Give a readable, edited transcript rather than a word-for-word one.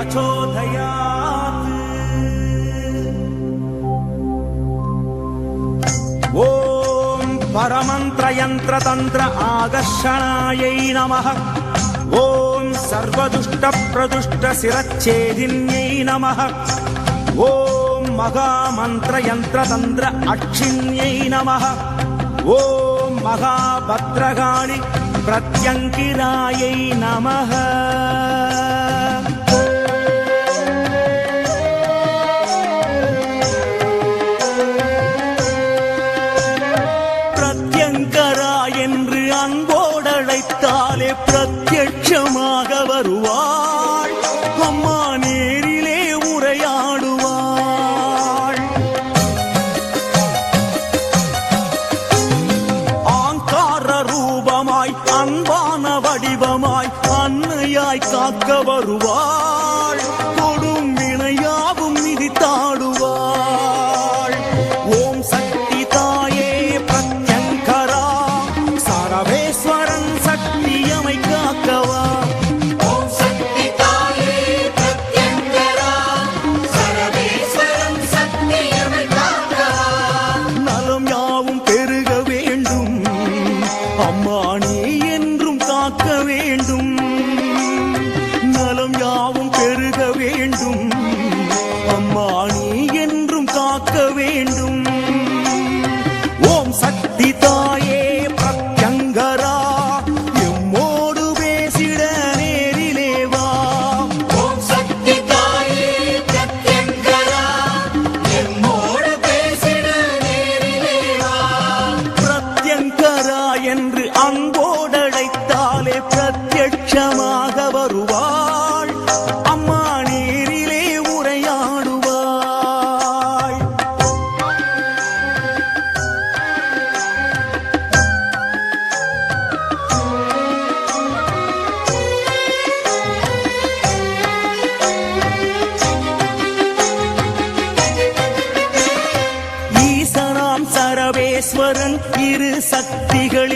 प्रचोदयात्। ॐ परमन्त्रयन्त्रतन्त्र आकर्षणायै नमः। ॐ सर्वदुष्टप्रदुष्टशिरच्छेदिन्यै नमः। ॐ महामन्त्रयन्त्रतन्त्र अक्षिण्यै नमः। ॐ महाभद्रकाळि प्रत्यङ्किरायै नमः। பிரத்யங்கரா என்று அன்போடழைத்தாலே பிரத்யட்சமாக வருவாள் அம்மா, நேரிலே உரையாடுவாள். ஆங்கார ரூபமாய் அன்பான வடிவமாய் அன்னையாய் காக்க வருவாள். கொடும் வினையாவும் மிதித்தாடுவாள். ஓம் சக்தி தாயே பிரத்யங்கரா, சரவேஸ்வரன் சக்தியமை காக்கவா. ஓம் சக்தி தாயே பிரத்யங்கரா, சரவேஸ்வரன் சக்தியமை காக்கவா. நலம் யாவும் பெருக வேண்டும் அம்மா, நீ என்றும் காக்க வேண்டும். நலம் யாவும் பெருக வேண்டும் அம்மா, நீ என்றும் காக்க வேண்டும். ஓம் சக்தி தாயே பிரத்யங்கரா, எம்மோடு பேசிட நேரிலே வா. ஓம் சக்தி தாயே பிரத்யங்கரா, எம்மோடு பேசிட நேரிலே வா. பிரத்யங்கரா என்று அன்போடழைத்தாலே பிரத்யட்சமாக வருவாள் அம்மா, நேரிலே உரையாடுவாள். ஈசனாம் சரவேஸ்வரன் இரு சக்திகள்